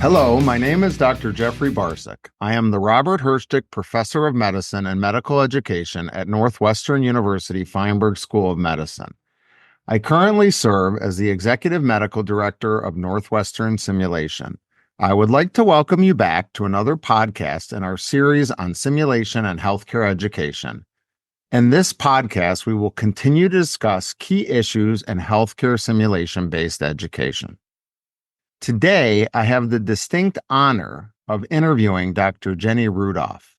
Hello, my name is Dr. Jeffrey Barsuk. I am the Robert Hershtick Professor of Medicine and Medical Education at Northwestern University Feinberg School of Medicine. I currently serve as the Executive Medical Director of Northwestern Simulation. I would like to welcome you back to another podcast in our series on simulation and healthcare education. In this podcast, we will continue to discuss key issues in healthcare simulation-based education. Today, I have the distinct honor of interviewing Dr. Jenny Rudolph.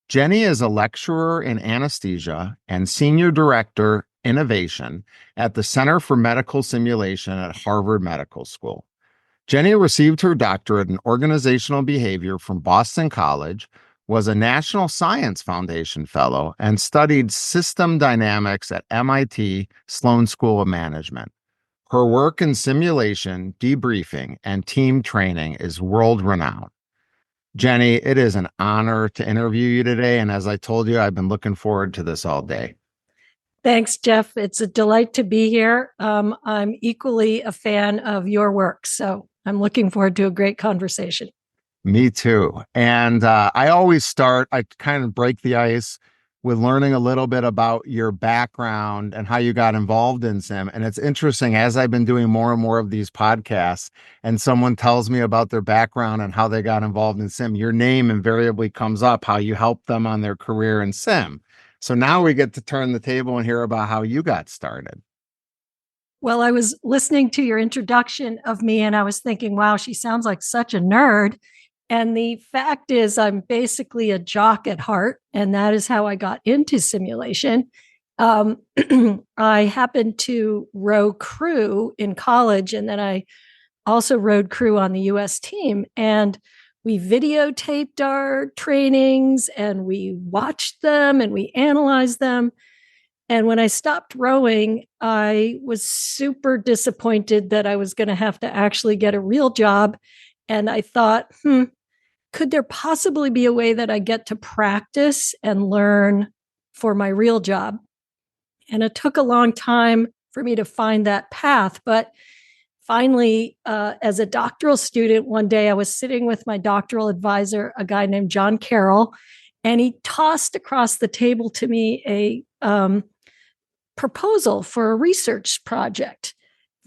Jenny is a lecturer in anesthesia and Senior Director, Innovation at the Center for Medical Simulation at Harvard Medical School. Jenny received her doctorate in organizational behavior from Boston College, was a National Science Foundation Fellow, and studied system dynamics at MIT Sloan School of Management. Her work in simulation, debriefing, and team training is world-renowned. Jenny, it is an honor to interview you today, and as I told you, I've been looking forward to this all day. Thanks, Jeff. It's a delight to be here. I'm equally a fan of your work, so I'm looking forward to a great conversation. Me too. And I kind of break the ice with learning a little bit about your background and how you got involved in sim. And it's interesting, as I've been doing more and more of these podcasts and someone tells me about their background and how they got involved in sim, your name invariably comes up, how you helped them on their career in sim. So now we get to turn the table and hear about how you got started. Well, I was listening to your introduction of me and I was thinking, wow, she sounds like such a nerd. And the fact is, I'm basically a jock at heart, and that is how I got into simulation. I happened to row crew in college, and then I also rowed crew on the U.S. team. And we videotaped our trainings, and we watched them, and we analyzed them. And when I stopped rowing, I was super disappointed that I was going to have to actually get a real job. And I thought, could there possibly be a way that I get to practice and learn for my real job? And it took a long time for me to find that path. But finally, as a doctoral student, one day I was sitting with my doctoral advisor, a guy named John Carroll, and he tossed across the table to me a proposal for a research project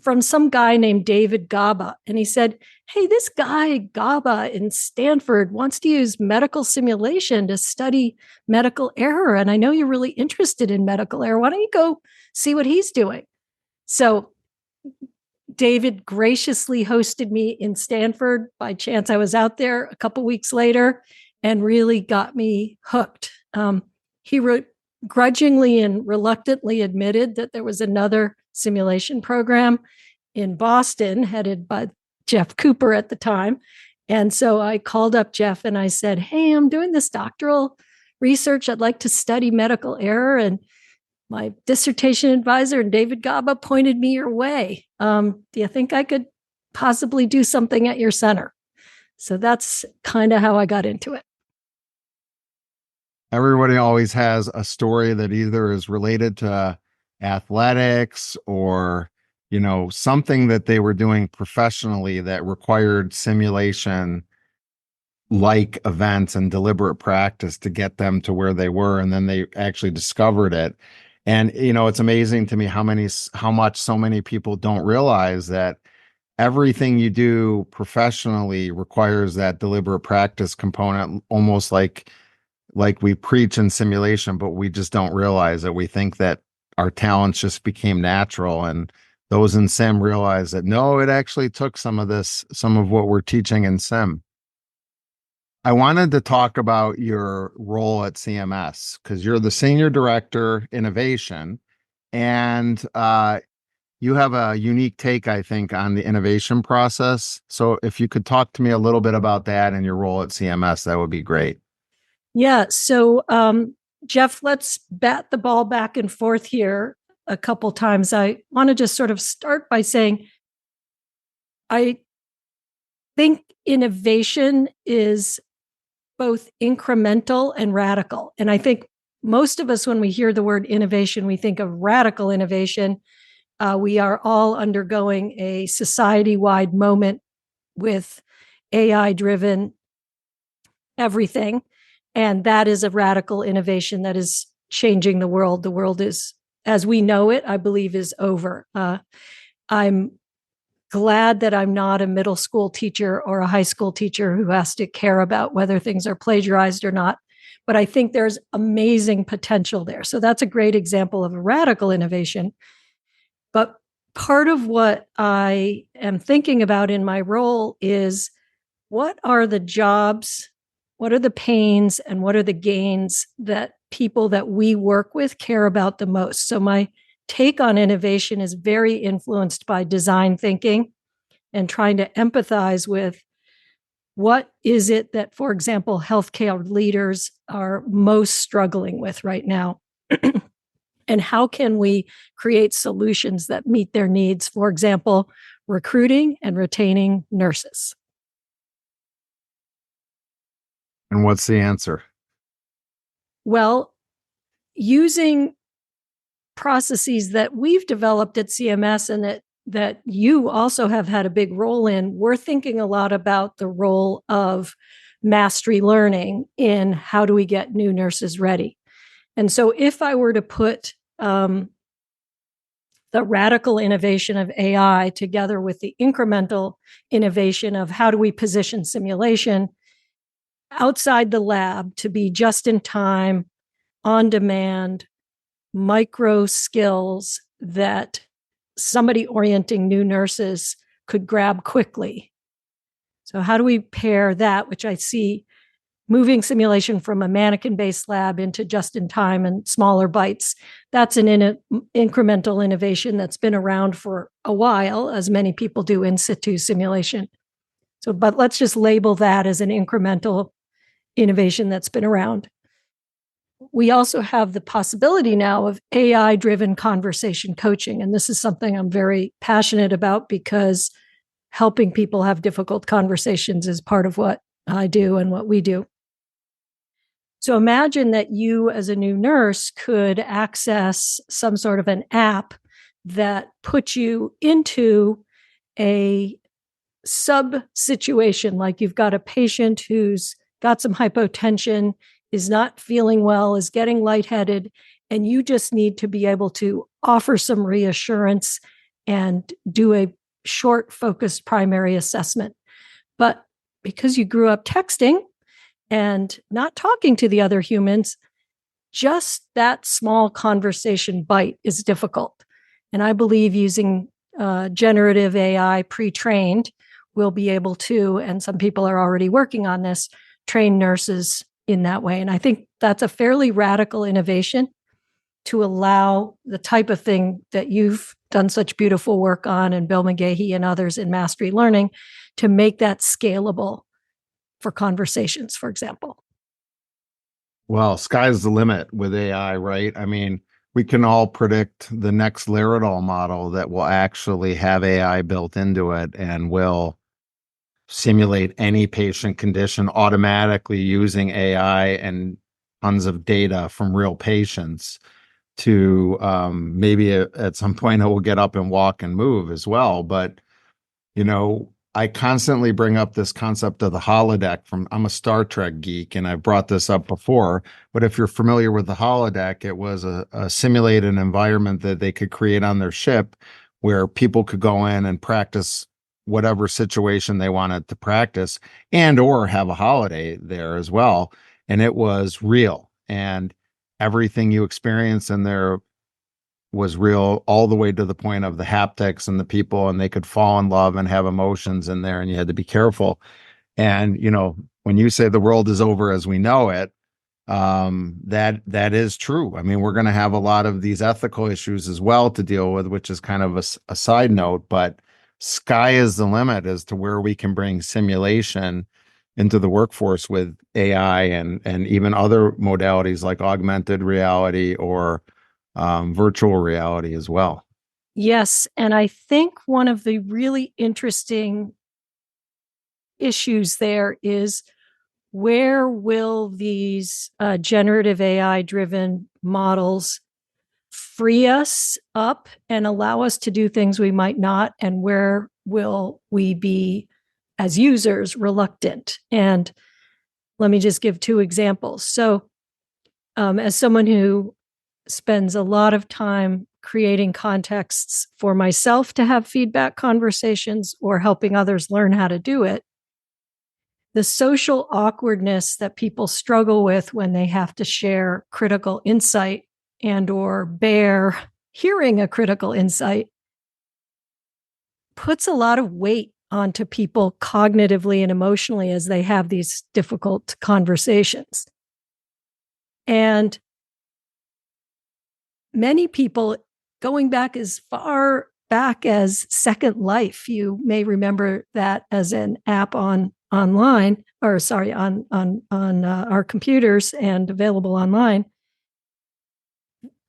from some guy named David Gaba. And he said, hey, this guy Gaba in Stanford wants to use medical simulation to study medical error. And I know you're really interested in medical error. Why don't you go see what he's doing? So David graciously hosted me in Stanford. By chance, I was out there a couple weeks later and really got me hooked. He grudgingly and reluctantly admitted that there was another simulation program in Boston headed by Jeff Cooper at the time. And so I called up Jeff and I said, hey, I'm doing this doctoral research. I'd like to study medical error. And my dissertation advisor, David Gaba, pointed me your way. Do you think I could possibly do something at your center? So that's kind of how I got into it. Everybody always has a story that either is related to athletics or, something that they were doing professionally that required simulation like events and deliberate practice to get them to where they were. And then they actually discovered it. And, it's amazing to me how much so many people don't realize that everything you do professionally requires that deliberate practice component, almost like we preach in simulation, but we just don't realize it. We think that our talents just became natural, and those in sim realize that no, it actually took some of what we're teaching in sim. I wanted to talk about your role at CMS because you're the Senior Director, Innovation, and you have a unique take, I think, on the innovation process. So if you could talk to me a little bit about that and your role at CMS, that would be great. Yeah. So, Jeff, let's bat the ball back and forth here a couple times. I want to just sort of start by saying, I think innovation is both incremental and radical. And I think most of us, when we hear the word innovation, we think of radical innovation. We are all undergoing a society-wide moment with AI driven everything. And that is a radical innovation that is changing the world. The world is, as we know it, I believe, is over. I'm glad that I'm not a middle school teacher or a high school teacher who has to care about whether things are plagiarized or not. But I think there's amazing potential there. So that's a great example of a radical innovation. But part of what I am thinking about in my role is, what are the jobs, what are the pains, and what are the gains that people that we work with care about the most? So my take on innovation is very influenced by design thinking and trying to empathize with what is it that, for example, healthcare leaders are most struggling with right now. And how can we create solutions that meet their needs? For example, recruiting and retaining nurses. And what's the answer? Well, using processes that we've developed at CMS and that you also have had a big role in, we're thinking a lot about the role of mastery learning in how do we get new nurses ready. And so if I were to put the radical innovation of AI together with the incremental innovation of how do we position simulation outside the lab to be just in time, on demand, micro skills that somebody orienting new nurses could grab quickly. So how do we pair that, which I see moving simulation from a mannequin-based lab into just-in-time and smaller bites? That's an incremental innovation that's been around for a while, as many people do in situ simulation. So, but let's just label that as an incremental innovation that's been around. We also have the possibility now of AI-driven conversation coaching. And this is something I'm very passionate about because helping people have difficult conversations is part of what I do and what we do. So imagine that you, as a new nurse, could access some sort of an app that puts you into a sub situation, like you've got a patient who's got some hypotension, is not feeling well, is getting lightheaded, and you just need to be able to offer some reassurance and do a short, focused primary assessment. But because you grew up texting and not talking to the other humans, just that small conversation bite is difficult. And I believe using generative AI pre-trained, we'll be able to, and some people are already working on this, train nurses in that way. And I think that's a fairly radical innovation to allow the type of thing that you've done such beautiful work on, and Bill McGahey and others in mastery learning, to make that scalable for conversations, for example. Well, sky's the limit with AI, right? I mean, we can all predict the next Laerdal model that will actually have AI built into it and will simulate any patient condition automatically using AI and tons of data from real patients to maybe at some point it will get up and walk and move as well. But, you know, I constantly bring up this concept of the holodeck I'm a Star Trek geek, and I've brought this up before, but if you're familiar with the holodeck, it was a simulated environment that they could create on their ship where people could go in and practice whatever situation they wanted to practice and or have a holiday there as well. And it was real. And everything you experienced in there was real, all the way to the point of the haptics and the people, and they could fall in love and have emotions in there, and you had to be careful. And, you know, when you say the world is over as we know it, that is true. I mean, we're going to have a lot of these ethical issues as well to deal with, which is kind of a side note, but sky is the limit as to where we can bring simulation into the workforce with AI and even other modalities like augmented reality or virtual reality as well. Yes. And I think one of the really interesting issues there is, where will these generative AI driven models free us up and allow us to do things we might not? And where will we be as users, reluctant. And let me just give two examples. So, as someone who spends a lot of time creating contexts for myself to have feedback conversations or helping others learn how to do it, the social awkwardness that people struggle with when they have to share critical insight and or bear hearing a critical insight puts a lot of weight onto people cognitively and emotionally as they have these difficult conversations. And many people, going back as far back as Second Life, you may remember that as an app on our computers and available online.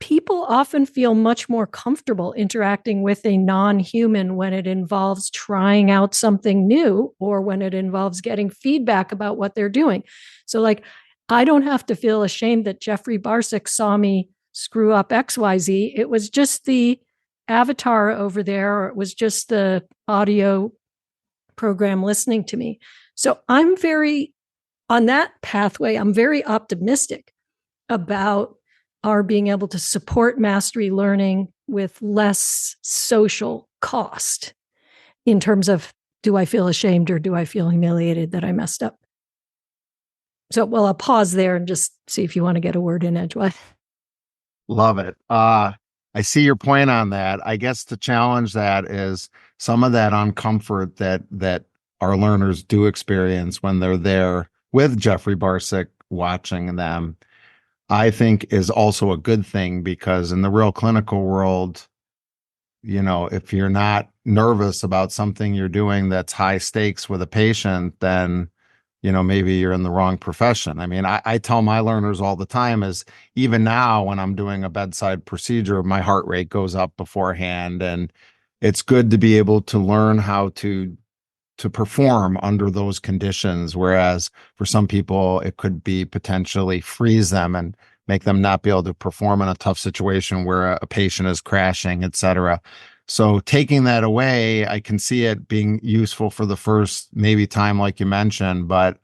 People often feel much more comfortable interacting with a non-human when it involves trying out something new or when it involves getting feedback about what they're doing. So, like, I don't have to feel ashamed that Jeffrey Barsuk saw me screw up XYZ. It was just the avatar over there, or it was just the audio program listening to me. So on that pathway, I'm very optimistic about our being able to support mastery learning with less social cost in terms of, do I feel ashamed or do I feel humiliated that I messed up? So, well, I'll pause there and just see if you want to get a word in edgewise. Love it. I see your point on that. I guess the challenge that is some of that uncomfort that our learners do experience when they're there with Jeffrey Barsuk watching them, I think is also a good thing, because in the real clinical world, if you're not nervous about something you're doing that's high stakes with a patient, then, maybe you're in the wrong profession. I mean, I tell my learners all the time is, even now when I'm doing a bedside procedure, my heart rate goes up beforehand, and it's good to be able to learn how to perform under those conditions. Whereas for some people, it could be potentially freeze them and make them not be able to perform in a tough situation where a patient is crashing, et cetera. So taking that away, I can see it being useful for the first maybe time, like you mentioned, but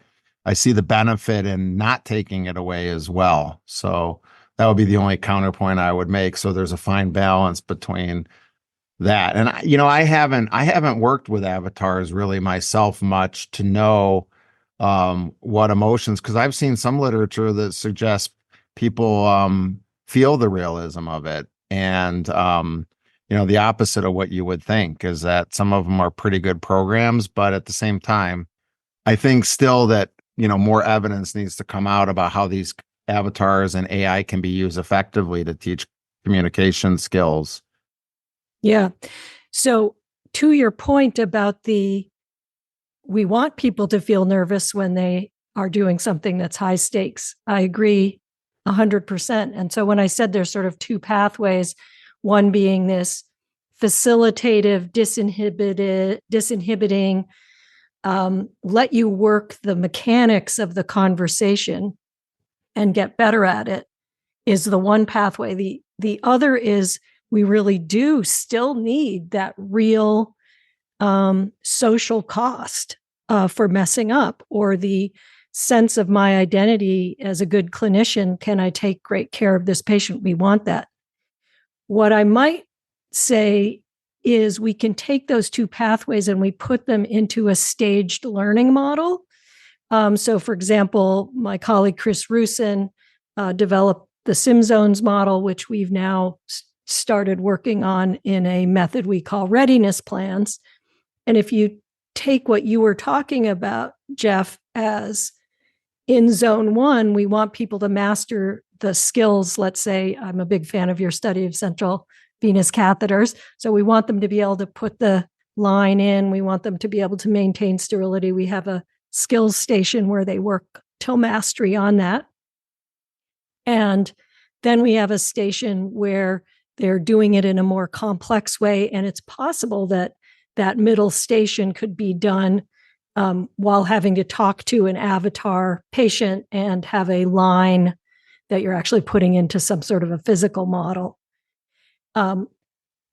I see the benefit in not taking it away as well. So that would be the only counterpoint I would make. So there's a fine balance between that. And I haven't worked with avatars really myself much to know what emotions, because I've seen some literature that suggests people feel the realism of it. And the opposite of what you would think is that some of them are pretty good programs, but at the same time, I think still that, more evidence needs to come out about how these avatars and AI can be used effectively to teach communication skills. Yeah. So to your point about we want people to feel nervous when they are doing something that's high stakes, I agree 100%. And so when I said there's sort of two pathways, one being this facilitative, disinhibiting, let you work the mechanics of the conversation and get better at it, is the one pathway. The other is, we really do still need that real social cost for messing up, or the sense of my identity as a good clinician. Can I take great care of this patient? We want that. What I might say is, we can take those two pathways and we put them into a staged learning model. So, for example, my colleague Chris Rusin developed the Sim Zones model, which we've now started working on in a method we call readiness plans. And if you take what you were talking about, Jeff, as in zone one, we want people to master the skills. Let's say, I'm a big fan of your study of central venous catheters. So we want them to be able to put the line in. We want them to be able to maintain sterility. We have a skills station where they work till mastery on that. And then we have a station where they're doing it in a more complex way. And it's possible that that middle station could be done while having to talk to an avatar patient and have a line that you're actually putting into some sort of a physical model.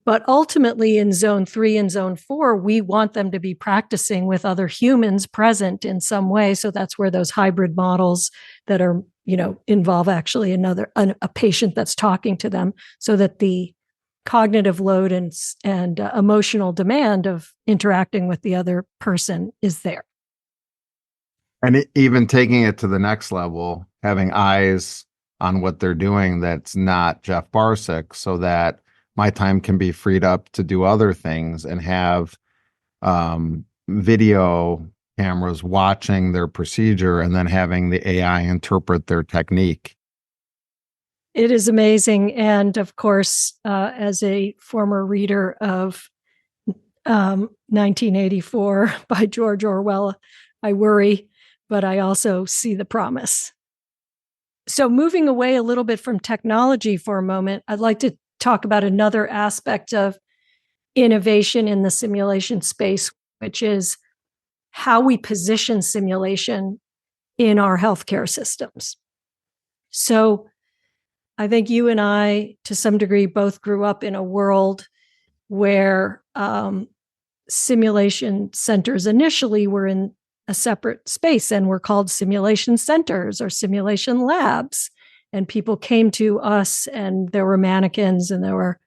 But ultimately, in zone 3 and zone 4, we want them to be practicing with other humans present in some way. So that's where those hybrid models that are, involve actually a patient that's talking to them, so that the cognitive load and emotional demand of interacting with the other person is there. And even taking it to the next level, having eyes on what they're doing that's not Jeff Barsuk, so that my time can be freed up to do other things and have video cameras watching their procedure and then having the AI interpret their technique. It is amazing. And of course, as a former reader of 1984 by George Orwell, I worry, but I also see the promise. So moving away a little bit from technology for a moment, I'd like to talk about another aspect of innovation in the simulation space, which is how we position simulation in our healthcare systems. So I think you and I, to some degree, both grew up in a world where simulation centers initially were in a separate space and were called simulation centers or simulation labs. And people came to us, and there were mannequins and there were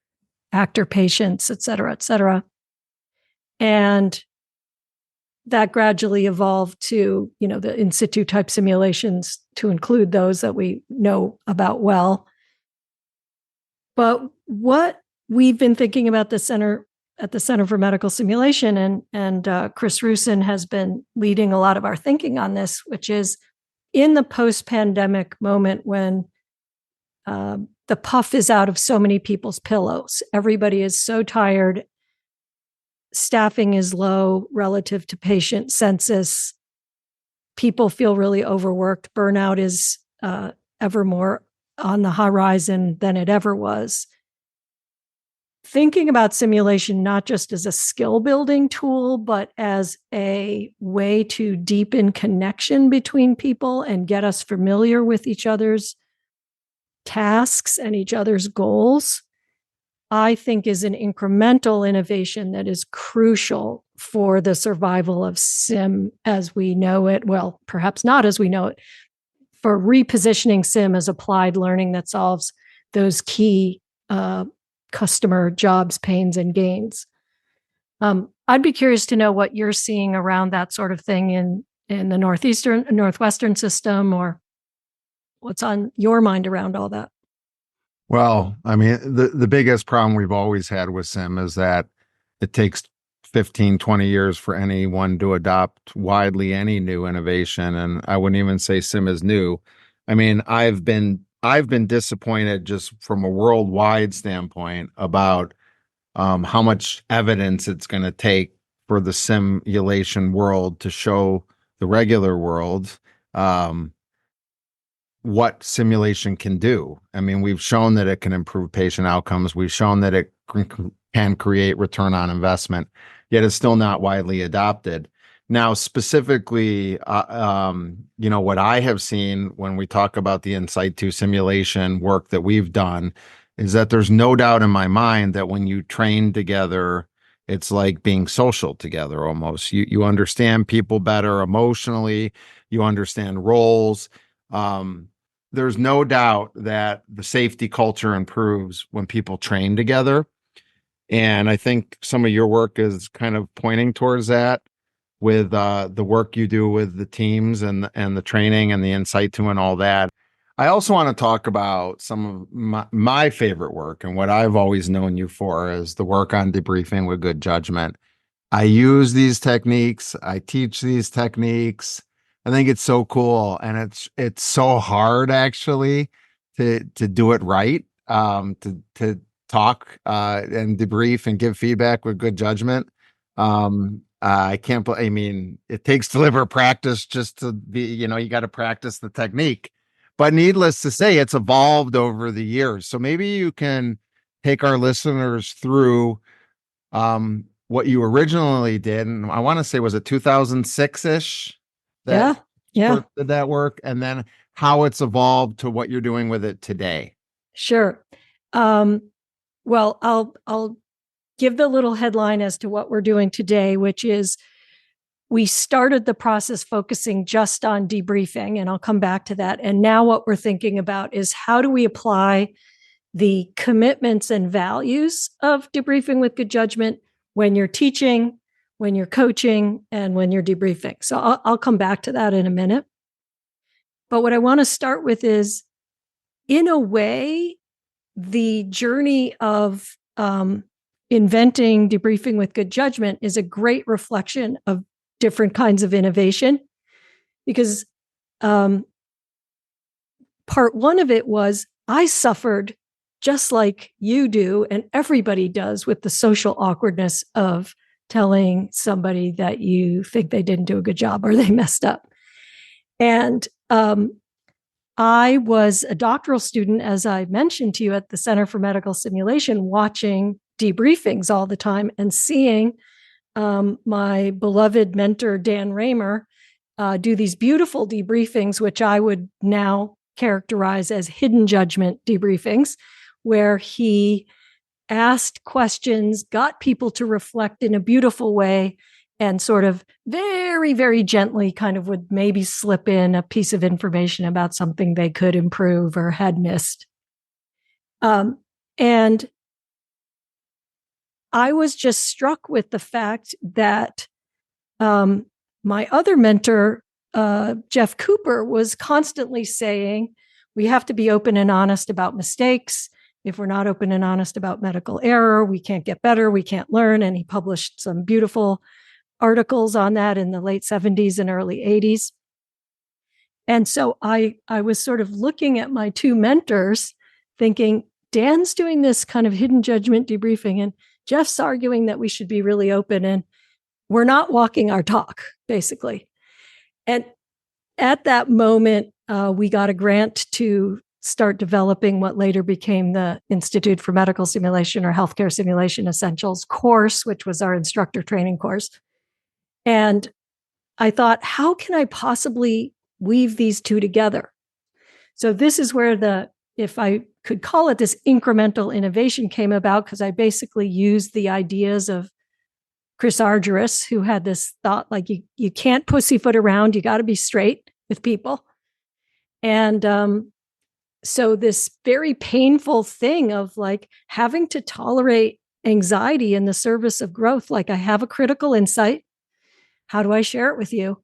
actor patients, et cetera, et cetera. And that gradually evolved to, the in situ type simulations to include those that we know about well. But what we've been thinking about at the Center for Medical Simulation, and Chris Rusin has been leading a lot of our thinking on this, which is in the post-pandemic moment when the puff is out of so many people's pillows. Everybody is so tired. Staffing is low relative to patient census. People feel really overworked. Burnout is ever more on the horizon than it ever was. Thinking about simulation not just as a skill building tool, but as a way to deepen connection between people and get us familiar with each other's tasks and each other's goals, I think is an incremental innovation that is crucial for the survival of SIM as we know it. Well, perhaps not as we know it, for repositioning SIM as applied learning that solves those key customer jobs, pains, and gains. I'd be curious to know what you're seeing around that sort of thing in the Northwestern system, or what's on your mind around all that. Well, I mean, the biggest problem we've always had with SIM is that it takes 15, 20 years for anyone to adopt widely any new innovation. And I wouldn't even say SIM is new. I mean, I've been disappointed just from a worldwide standpoint about how much evidence it's going to take for the simulation world to show the regular world what simulation can do. I mean, we've shown that it can improve patient outcomes. We've shown that it can create return on investment, yet it's still not widely adopted. Now, specifically, what I have seen when we talk about the in situ simulation work that we've done is that there's no doubt in my mind that when you train together, it's like being social together almost. You understand people better emotionally, you understand roles. There's no doubt that the safety culture improves when people train together. And I think some of your work is kind of pointing towards that with the work you do with the teams and the training and the insight to and all that. I also want to talk about some of my favorite work, and what I've always known you for is the work on debriefing with good judgment. I use these techniques. I teach these techniques. I think it's so cool, and it's so hard actually to do it right. To talk and debrief and give feedback with good judgment. I can't. I mean, it takes deliberate practice just to be. You got to practice the technique. But needless to say, it's evolved over the years. So maybe you can take our listeners through what you originally did, and I want to say, was it 2006-ish that Yeah. did that work, and then how it's evolved to what you're doing with it today. Sure. Well, I'll give the little headline as to what we're doing today, which is we started the process focusing just on debriefing, and I'll come back to that. And now what we're thinking about is how do we apply the commitments and values of debriefing with good judgment when you're teaching, when you're coaching, and when you're debriefing. So I'll come back to that in a minute. But what I want to start with is, in a way, the journey of inventing debriefing with good judgment is a great reflection of different kinds of innovation, because part one of it was I suffered just like you do, and everybody does, with the social awkwardness of telling somebody that you think they didn't do a good job or they messed up. And I was a doctoral student, as I mentioned to you, at the Center for Medical Simulation, watching debriefings all the time and seeing my beloved mentor, Dan Raymer, do these beautiful debriefings, which I would now characterize as hidden judgment debriefings, where he asked questions, got people to reflect in a beautiful way, and sort of very, very gently kind of would maybe slip in a piece of information about something they could improve or had missed. And I was just struck with the fact that my other mentor, Jeff Cooper, was constantly saying, we have to be open and honest about mistakes. If we're not open and honest about medical error, we can't get better, we can't learn. And he published some beautiful articles on that in the late 70s and early 80s. And so I was sort of looking at my two mentors thinking, Dan's doing this kind of hidden judgment debriefing, and Jeff's arguing that we should be really open, and we're not walking our talk, basically. And at that moment, we got a grant to start developing what later became the Institute for Medical Simulation, or Healthcare Simulation Essentials course, which was our instructor training course. And I thought, how can I possibly weave these two together? So this is where if I could call it, this incremental innovation came about, because I basically used the ideas of Chris Argyris, who had this thought, like, you can't pussyfoot around, you got to be straight with people. And so this very painful thing of like having to tolerate anxiety in the service of growth, like I have a critical insight, how do I share it with you?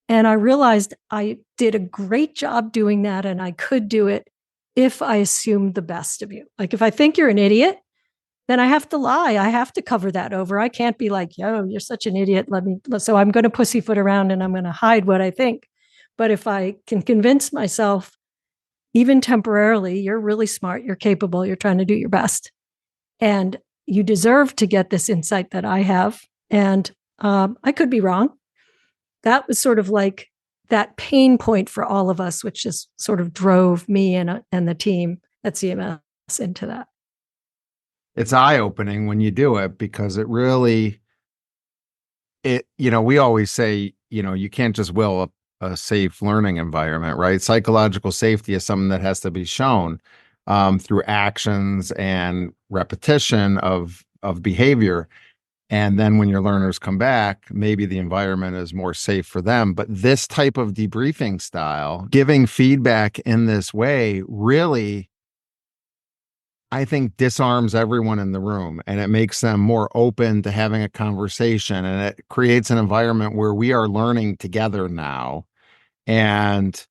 And I realized I did a great job doing that, and I could do it if I assumed the best of you. Like if I think you're an idiot, then I have to lie. I have to cover that over. I can't be like, yo, you're such an idiot. So I'm going to pussyfoot around and I'm going to hide what I think. But if I can convince myself, even temporarily, you're really smart, you're capable, you're trying to do your best, and you deserve to get this insight that I have, and I could be wrong. That was sort of like that pain point for all of us, which just sort of drove me and the team at CMS into that. It's eye-opening when you do it, because it really, we always say, you can't just will a safe learning environment, right? Psychological safety is something that has to be shown through actions and repetition of behavior. And then when your learners come back, maybe the environment is more safe for them. But this type of debriefing style, giving feedback in this way, really, I think, disarms everyone in the room, and it makes them more open to having a conversation, and it creates an environment where we are learning together now. And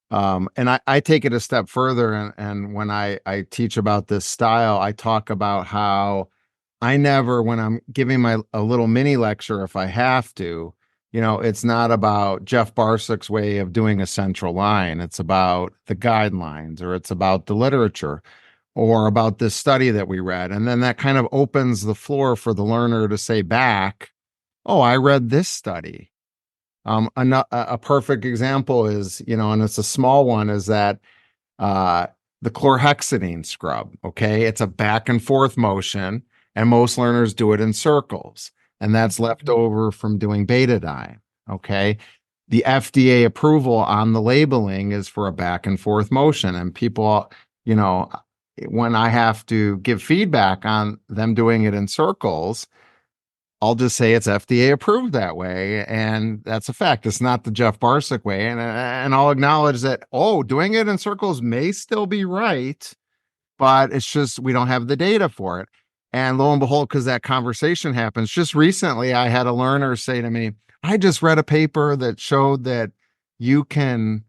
I take it a step further, and when I teach about this style, I talk about how I never, when I'm giving a little mini lecture, if I have to, it's not about Jeff Barsuk's way of doing a central line. It's about the guidelines, or it's about the literature, or about this study that we read. And then that kind of opens the floor for the learner to say back, oh, I read this study. A perfect example is, and it's a small one, is that the chlorhexidine scrub, okay? It's a back and forth motion, and most learners do it in circles, and that's left over from doing betadine, okay? The FDA approval on the labeling is for a back and forth motion, and people, when I have to give feedback on them doing it in circles, I'll just say it's FDA approved that way. And that's a fact. It's not the Jeff Barsuk way. And I'll acknowledge that, oh, doing it in circles may still be right, but it's just we don't have the data for it. And lo and behold, because that conversation happens, just recently I had a learner say to me, I just read a paper that showed that you can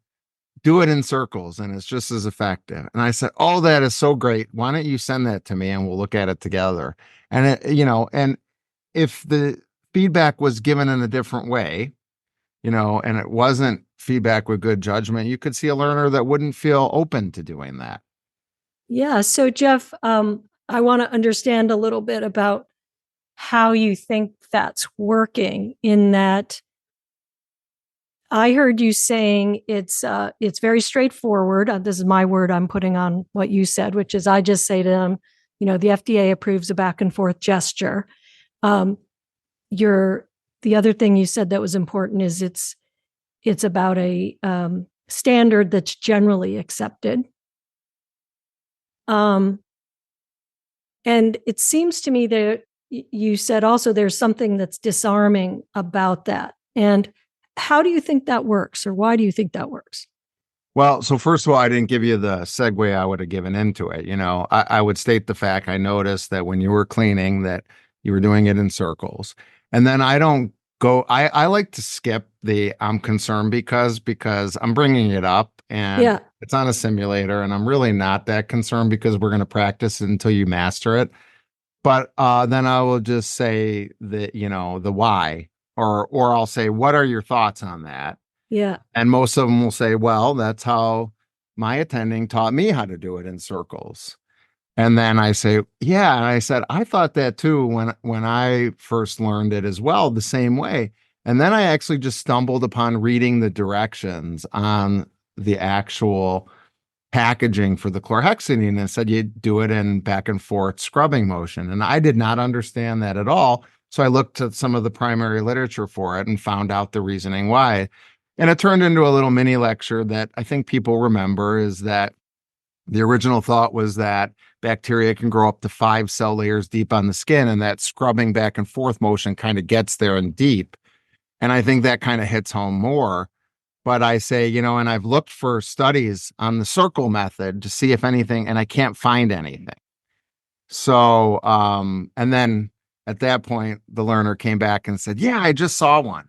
do it in circles and it's just as effective. And I said, oh, that is so great. Why don't you send that to me and we'll look at it together? And and if the feedback was given in a different way, and it wasn't feedback with good judgment, you could see a learner that wouldn't feel open to doing that. Yeah. So, Jeff, I want to understand a little bit about how you think that's working, in that I heard you saying it's very straightforward. This is my word I'm putting on what you said, which is I just say to them, the FDA approves a back and forth gesture. The other thing you said that was important is it's about a standard that's generally accepted. And it seems to me that you said also there's something that's disarming about that. And how do you think that works, or why do you think that works? Well, so first of all, I didn't give you the segue I would have given into it. I would state the fact I noticed that when you were cleaning that you were doing it in circles. And then I don't go, I like to skip the I'm concerned because I'm bringing it up and it's on a simulator and I'm really not that concerned because we're going to practice it until you master it. But then I will just say the why, or I'll say, what are your thoughts on that? Yeah. And most of them will say, well, that's how my attending taught me how to do it in circles. And then I say, yeah. And I said, I thought that too when I first learned it as well, the same way. And then I actually just stumbled upon reading the directions on the actual packaging for the chlorhexidine and said you do it in back and forth scrubbing motion. And I did not understand that at all. So I looked at some of the primary literature for it and found out the reasoning why. And it turned into a little mini lecture that I think people remember, is that the original thought was that bacteria can grow up to 5 cell layers deep on the skin, and that scrubbing back and forth motion kind of gets there and deep. And I think that kind of hits home more. But I say, and I've looked for studies on the circle method to see if anything, and I can't find anything. So, and then at that point, the learner came back and said, yeah, I just saw one.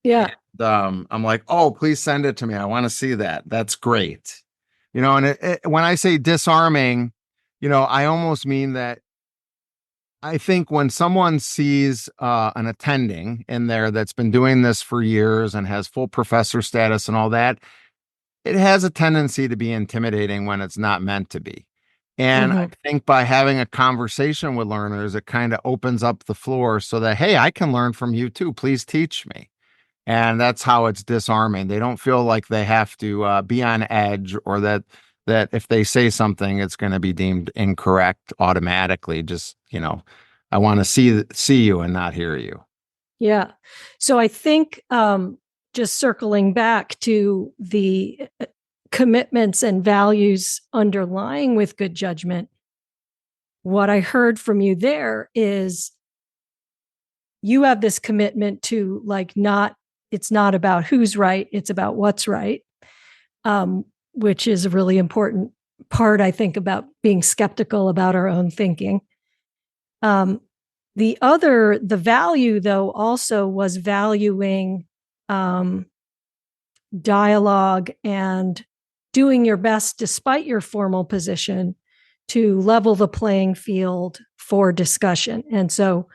Yeah. And, I'm like, oh, please send it to me. I want to see that. That's great. And when I say disarming, I almost mean that I think when someone sees an attending in there that's been doing this for years and has full professor status and all that, it has a tendency to be intimidating when it's not meant to be. And I think by having a conversation with learners, it kind of opens up the floor so that, hey, I can learn from you too. Please teach me. And that's how it's disarming. They don't feel like they have to be on edge, or that if they say something, it's going to be deemed incorrect automatically. Just, I want to see you and not hear you. Yeah. So I think just circling back to the commitments and values underlying with good judgment, what I heard from you there is you have this commitment to it's not about who's right, it's about what's right, which is a really important part, I think, about being skeptical about our own thinking. The value, though, also was valuing dialogue and doing your best, despite your formal position, to level the playing field for discussion. And so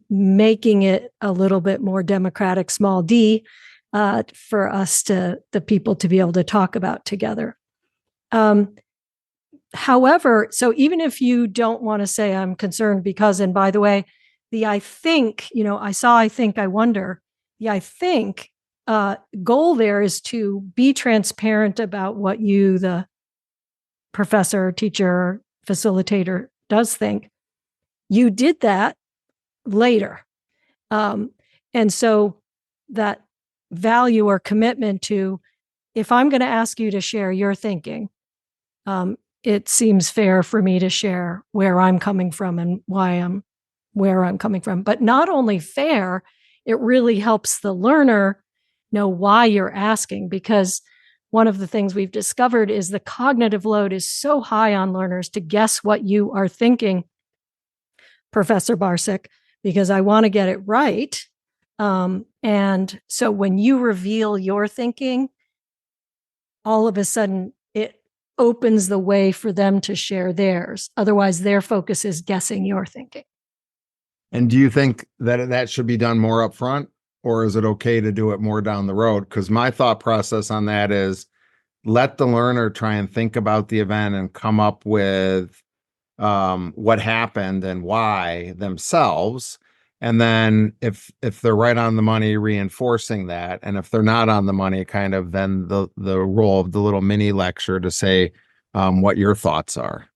making it a little bit more democratic, small d, for us the people to be able to talk about together. However, so even if you don't want to say I'm concerned because, and by the way, I think, I wonder, I think goal there is to be transparent about what you, the professor, teacher, facilitator, does think. You did that later. And so that value or commitment to, if I'm going to ask you to share your thinking, it seems fair for me to share where I'm coming from and where I'm coming from. But not only fair, it really helps the learner know why you're asking, because one of the things we've discovered is the cognitive load is so high on learners to guess what you are thinking, Professor Barsuk, because I want to get it right. And so when you reveal your thinking, all of a sudden it opens the way for them to share theirs. Otherwise, their focus is guessing your thinking. And do you think that that should be done more upfront, or is it okay to do it more down the road? Because my thought process on that is let the learner try and think about the event and come up with what happened and why themselves. And then if they're right on the money, reinforcing that. And if they're not on the money, kind of then the role of the little mini lecture to say what your thoughts are.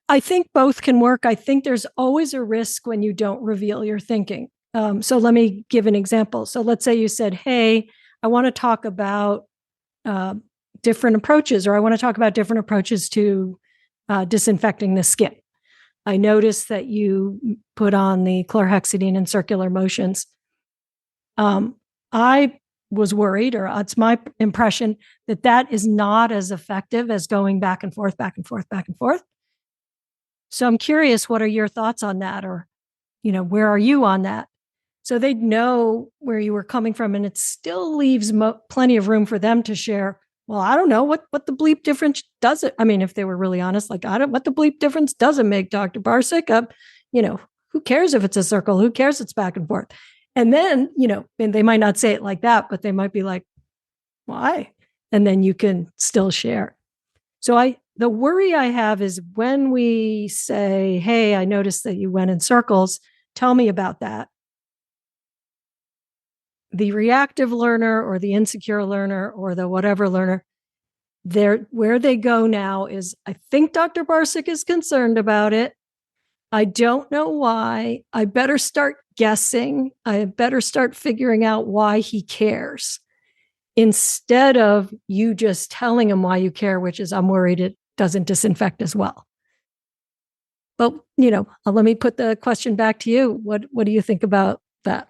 I think both can work. I think there's always a risk when you don't reveal your thinking. So let me give an example. So let's say you said, hey, I want to talk about different approaches, or I want to talk about different approaches to disinfecting the skin. I noticed that you put on the chlorhexidine and circular motions. I was worried, or it's my impression, that that is not as effective as going back and forth, back and forth, back and forth. So I'm curious, what are your thoughts on that? Or, where are you on that? So they'd know where you were coming from, and it still leaves plenty of room for them to share. Well, I don't know what the bleep difference does it. I mean, if they were really honest, like, what the bleep difference does it make, Dr. Barsuk? Who cares if it's a circle? Who cares it's back and forth? And then, and they might not say it like that, but they might be like, why? And then you can still share. So the worry I have is when we say, hey, I noticed that you went in circles. Tell me about that. The reactive learner or the insecure learner or the whatever learner, where they go now is, I think Dr. Barsuk is concerned about it. I don't know why. I better start guessing. I better start figuring out why he cares, instead of you just telling him why you care, which is, I'm worried it doesn't disinfect as well. But, let me put the question back to you. What do you think about that?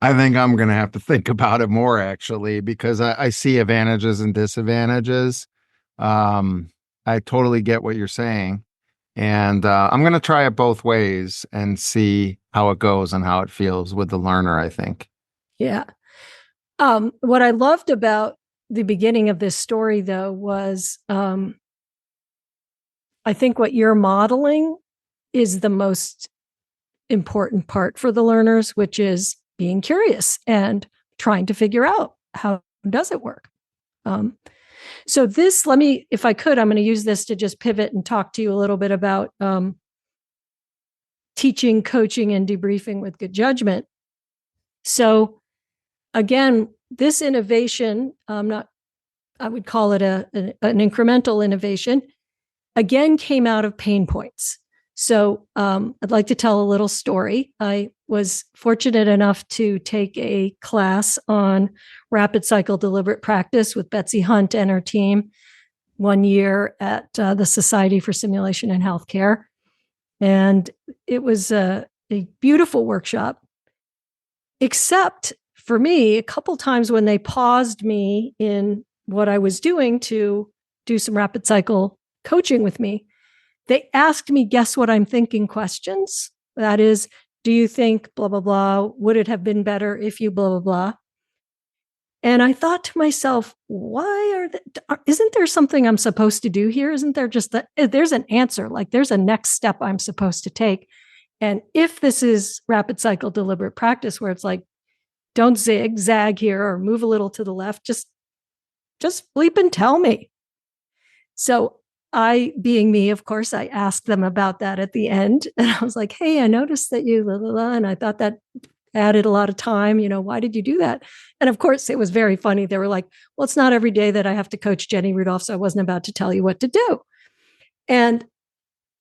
I think I'm going to have to think about it more, actually, because I see advantages and disadvantages. I totally get what you're saying. And I'm going to try it both ways and see how it goes and how it feels with the learner, I think. Yeah. What I loved about the beginning of this story, though, was I think what you're modeling is the most important part for the learners, which is being curious and trying to figure out, how does it work? So this, if I could, I'm going to use this to just pivot and talk to you a little bit about teaching, coaching, and debriefing with good judgment. So again, this innovation, I would call it an incremental innovation, again, came out of pain points. So I'd like to tell a little story. I was fortunate enough to take a class on rapid cycle deliberate practice with Betsy Hunt and her team one year at the Society for Simulation and Healthcare. And it was a beautiful workshop, except for me, a couple times when they paused me in what I was doing to do some rapid cycle coaching with me, they asked me, guess what I'm thinking questions. That is, do you think blah, blah, blah? Would it have been better if you blah, blah, blah? And I thought to myself, isn't there something I'm supposed to do here? Isn't there just there's an answer, like there's a next step I'm supposed to take. And if this is rapid cycle deliberate practice, where it's like, don't zigzag here or move a little to the left, just bleep and tell me. So being me, of course, I asked them about that at the end. And I was like, hey, I noticed that you, blah, blah, blah, and I thought that added a lot of time. Why did you do that? And of course, it was very funny. They were like, well, it's not every day that I have to coach Jenny Rudolph, so I wasn't about to tell you what to do. And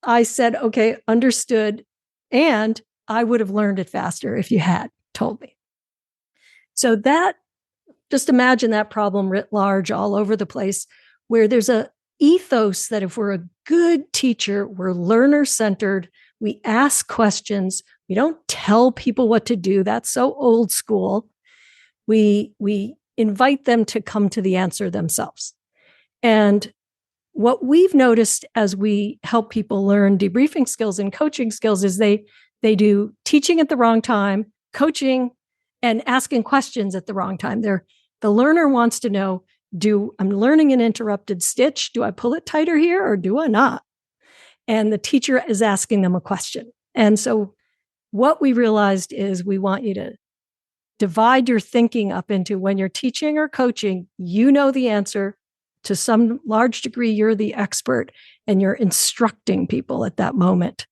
I said, okay, understood. And I would have learned it faster if you had told me. So that just imagine that problem writ large all over the place, where there's a ethos that if we're a good teacher, we're learner-centered, we ask questions, we don't tell people what to do. That's so old school. We invite them to come to the answer themselves. And what we've noticed as we help people learn debriefing skills and coaching skills is they do teaching at the wrong time, coaching and asking questions at the wrong time. The learner wants to know, I'm learning an interrupted stitch. Do I pull it tighter here or do I not? And the teacher is asking them a question. And so what we realized is we want you to divide your thinking up into when you're teaching or coaching, you know the answer. To some large degree, you're the expert and you're instructing people at that moment.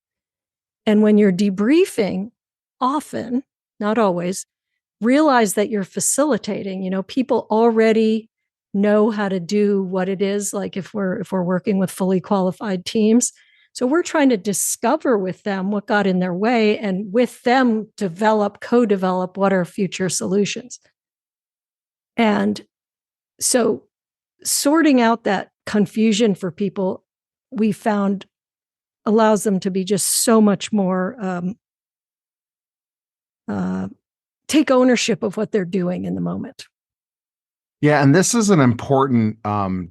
And when you're debriefing, often, not always, realize that you're facilitating. People already know how to do what it is, like if we're working with fully qualified teams. So we're trying to discover with them what got in their way and with them co-develop what are future solutions. And so sorting out that confusion for people, we found allows them to be just so much more take ownership of what they're doing in the moment. Yeah, and this is an important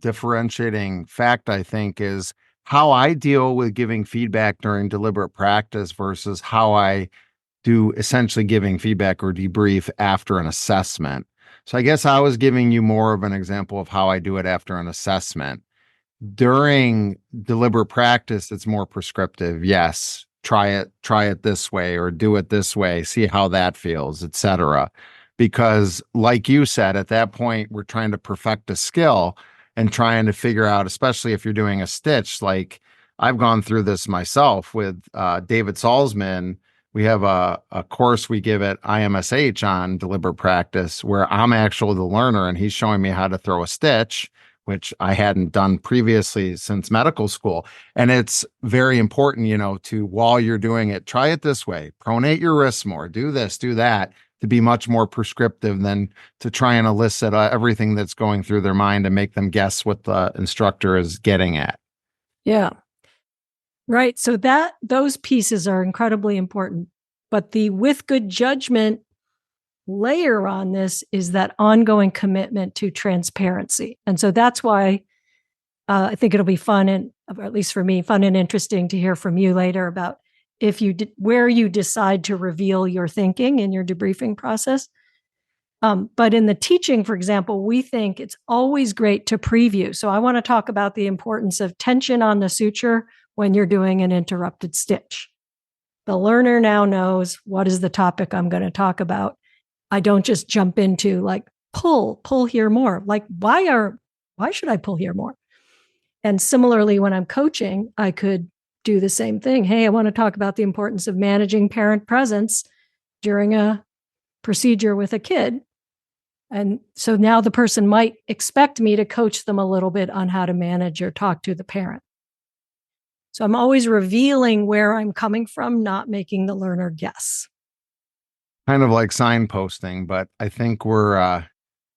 differentiating fact, I think, is how I deal with giving feedback during deliberate practice versus how I do essentially giving feedback or debrief after an assessment. So I guess I was giving you more of an example of how I do it after an assessment. During deliberate practice, it's more prescriptive. Yes, try it this way or do it this way, see how that feels, etc. Because like you said, at that point, we're trying to perfect a skill and trying to figure out, especially if you're doing a stitch, like I've gone through this myself with David Salzman. We have a course we give at IMSH on deliberate practice where I'm actually the learner and he's showing me how to throw a stitch, which I hadn't done previously since medical school. And it's very important, to, while you're doing it, try it this way, pronate your wrists more, do this, do that, to be much more prescriptive than to try and elicit everything that's going through their mind and make them guess what the instructor is getting at. Yeah. Right. So those pieces are incredibly important. But the with good judgment layer on this is that ongoing commitment to transparency. And so that's why I think it'll be fun, and or at least for me, fun and interesting to hear from you later about where you decide to reveal your thinking in your debriefing process. But in the teaching, for example, we think it's always great to preview. So I want to talk about the importance of tension on the suture when you're doing an interrupted stitch. The learner now knows what is the topic I'm going to talk about. I don't just jump into like, pull here more. Like, why should I pull here more? And similarly, when I'm coaching, I could do the same thing. Hey, I want to talk about the importance of managing parent presence during a procedure with a kid. And so now the person might expect me to coach them a little bit on how to manage or talk to the parent. So I'm always revealing where I'm coming from, not making the learner guess. Kind of like signposting, but I think we're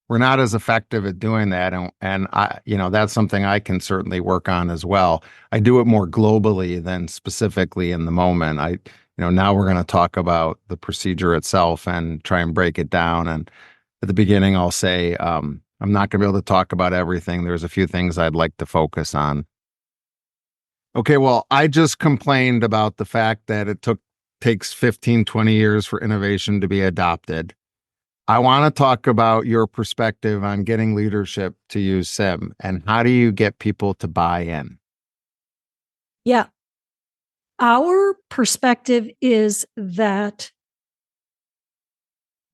not as effective at doing that, and I, that's something I can certainly work on as well. I do it more globally than specifically in the moment. Now we're going to talk about the procedure itself and try and break it down. And at the beginning, I'll say I'm not going to be able to talk about everything. There's a few things I'd like to focus on. Okay, well, I just complained about the fact that it takes 15, 20 years for innovation to be adopted. I want to talk about your perspective on getting leadership to use SIM and how do you get people to buy in? Yeah. Our perspective is that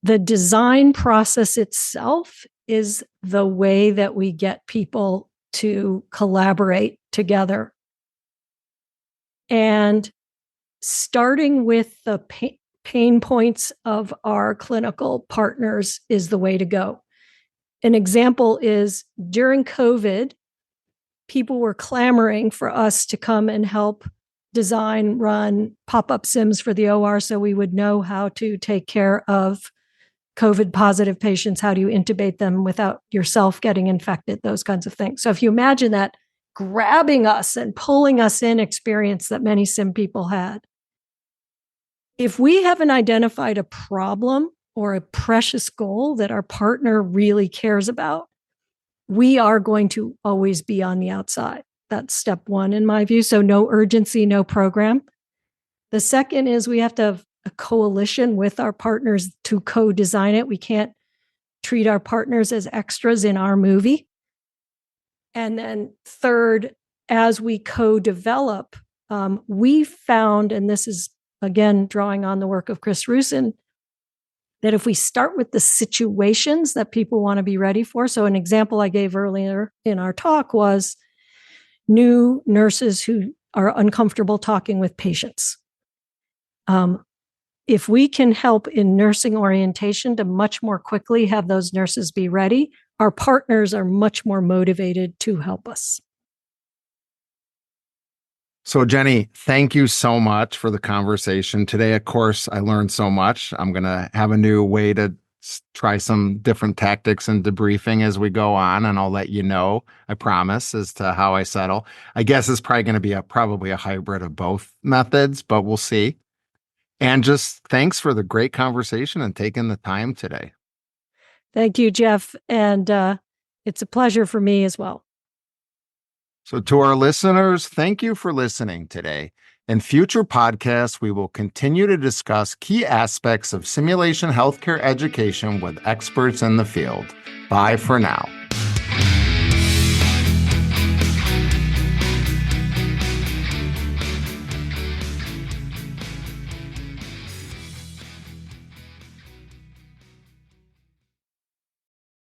the design process itself is the way that we get people to collaborate together. And starting with the pain points of our clinical partners is the way to go. An example is during COVID, people were clamoring for us to come and help design, run pop-up SIMs for the OR so we would know how to take care of COVID positive patients, how do you intubate them without yourself getting infected, those kinds of things. So if you imagine that grabbing us and pulling us in experience that many SIM people had, if we haven't identified a problem or a precious goal that our partner really cares about, we are going to always be on the outside. That's step one in my view. So no urgency, no program. The second is we have to have a coalition with our partners to co-design it. We can't treat our partners as extras in our movie. And then third, as we co-develop, we found, and this is again drawing on the work of Chris Rusin, that if we start with the situations that people want to be ready for. So an example I gave earlier in our talk was new nurses who are uncomfortable talking with patients. If we can help in nursing orientation to much more quickly have those nurses be ready, our partners are much more motivated to help us. So Jenny, thank you so much for the conversation today. Of course, I learned so much. I'm going to have a new way to try some different tactics and debriefing as we go on, and I'll let you know, I promise, as to how I settle. I guess it's probably going to be probably a hybrid of both methods, but we'll see. And just thanks for the great conversation and taking the time today. Thank you, Jeff. And it's a pleasure for me as well. So to our listeners, thank you for listening today. In future podcasts, we will continue to discuss key aspects of simulation healthcare education with experts in the field. Bye for now.